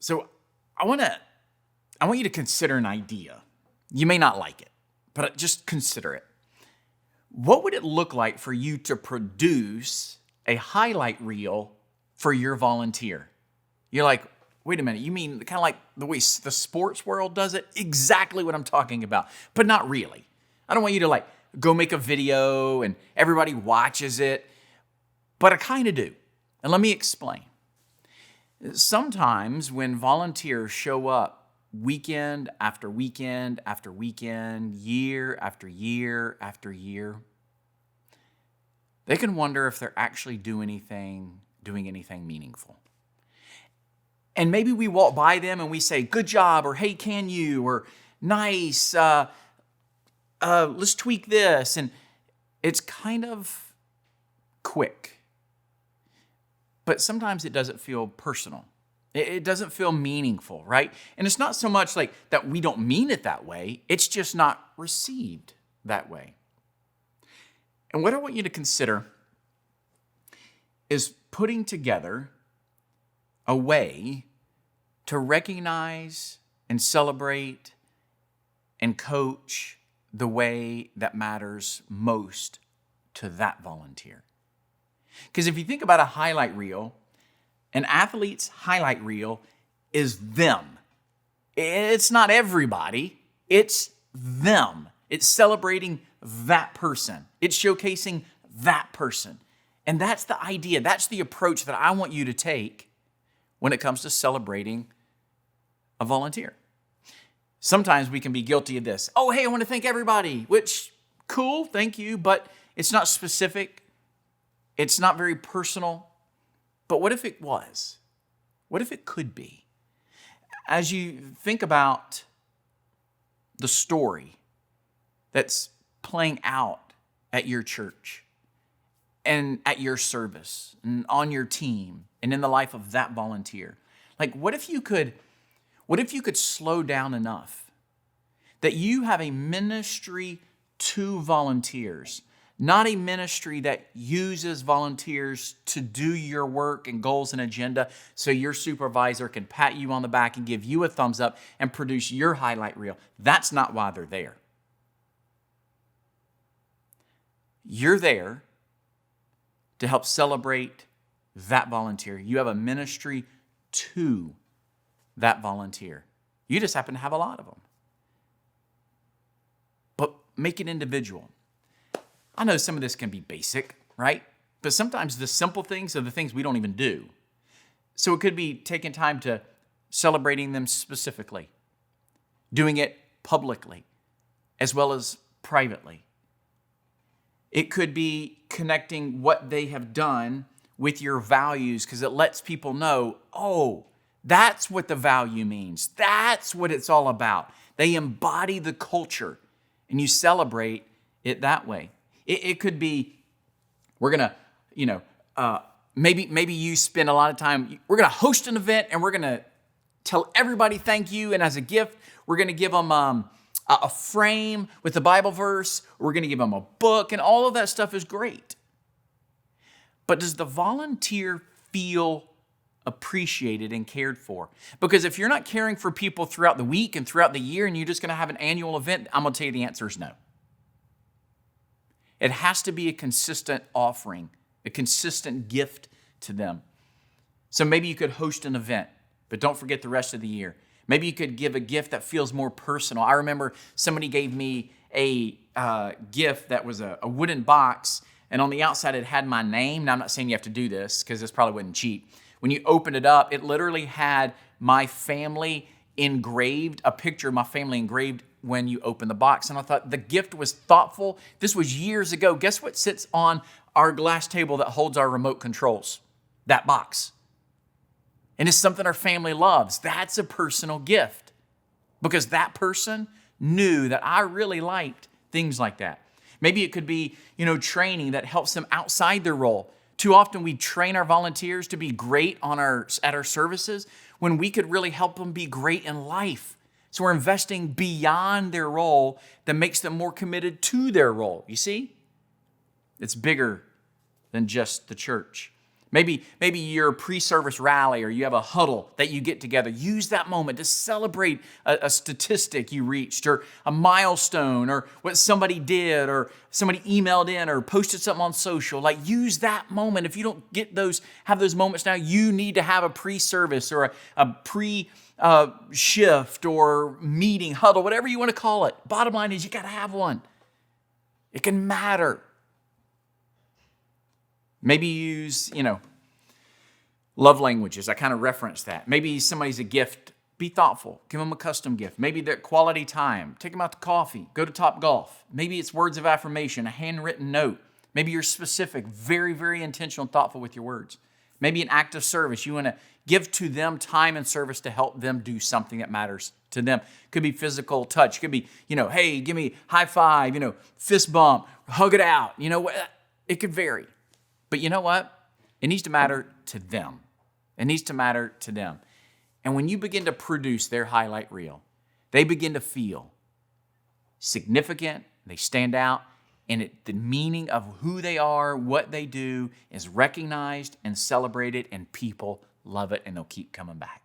So I want you to consider an idea. You may not like it, but just consider it. What would it look like for you to produce a highlight reel for your volunteer? You're like, wait a minute, you mean kind of like the way the sports world does it? Exactly what I'm talking about, but not really. I don't want you to like go make a video and everybody watches it, but I kind of do. And let me explain. Sometimes when volunteers show up weekend after weekend after weekend, year after year after year, they can wonder if they're actually doing anything meaningful. And maybe we walk by them and we say, good job, or hey, can you, or nice, let's tweak this. And it's kind of quick. But sometimes it doesn't feel personal. It doesn't feel meaningful, right? And it's not so much like that we don't mean it that way. It's just not received that way. And what I want you to consider is putting together a way to recognize and celebrate and coach the way that matters most to that volunteer. Because if you think about a highlight reel, an athlete's highlight reel is them. It's not everybody, it's them. It's celebrating that person. It's showcasing that person. And that's the idea. That's the approach that I want you to take when it comes to celebrating a volunteer. Sometimes we can be guilty of this. Oh, hey, I want to thank everybody, which, cool, thank you, but it's not specific. It's not very personal. But what if it was? What if it could be? As you think about the story that's playing out at your church and at your service and on your team and in the life of that volunteer, like what if you could slow down enough that you have a ministry to volunteers, not a ministry that uses volunteers to do your work and goals and agenda so your supervisor can pat you on the back and give you a thumbs up and produce your highlight reel. That's not why they're there. You're there to help celebrate that volunteer. You have a ministry to that volunteer. You just happen to have a lot of them. But make it individual. I know some of this can be basic, right? But sometimes the simple things are the things we don't even do. So it could be taking time to celebrating them specifically, doing it publicly as well as privately. It could be connecting what they have done with your values because it lets people know, oh, that's what the value means. That's what it's all about. They embody the culture and you celebrate it that way. It could be, we're going to, maybe you spend a lot of time, we're going to host an event and we're going to tell everybody thank you. And as a gift, we're going to give them a frame with the Bible verse. We're going to give them a book and all of that stuff is great. But does the volunteer feel appreciated and cared for? Because if you're not caring for people throughout the week and throughout the year and you're just going to have an annual event, I'm going to tell you the answer is no. It has to be a consistent offering, a consistent gift to them. So maybe you could host an event, but don't forget the rest of the year. Maybe you could give a gift that feels more personal. I remember somebody gave me a gift that was a wooden box, and on the outside it had my name. Now, I'm not saying you have to do this because this probably wasn't cheap. When you opened it up, it literally had my family engraved, a picture of my family engraved when you open the box. And I thought the gift was thoughtful. This was years ago. Guess what sits on our glass table that holds our remote controls? That box. And it's something our family loves. That's a personal gift because that person knew that I really liked things like that. Maybe it could be, training that helps them outside their role. Too often we train our volunteers to be great at our services when we could really help them be great in life. So we're investing beyond their role that makes them more committed to their role. You see? It's bigger than just the church. Maybe you're a pre-service rally or you have a huddle that you get together. Use that moment to celebrate a statistic you reached or a milestone or what somebody did or somebody emailed in or posted something on social. Like use that moment. If you don't have those moments now, you need to have a pre-service or a pre-shift or meeting, huddle, whatever you want to call it. Bottom line is you got to have one. It can matter. Maybe use, love languages. I kind of referenced that. Maybe somebody's a gift. Be thoughtful. Give them a custom gift. Maybe they're quality time. Take them out to coffee. Go to Top Golf. Maybe it's words of affirmation, a handwritten note. Maybe you're specific, very, very intentional and thoughtful with your words. Maybe an act of service. You want to give to them time and service to help them do something that matters to them. Could be physical touch. Could be, hey, give me high five, fist bump, hug it out. It could vary. But you know what? It needs to matter to them. It needs to matter to them. And when you begin to produce their highlight reel, they begin to feel significant, they stand out, and the meaning of who they are, what they do is recognized and celebrated, and people love it, and they'll keep coming back.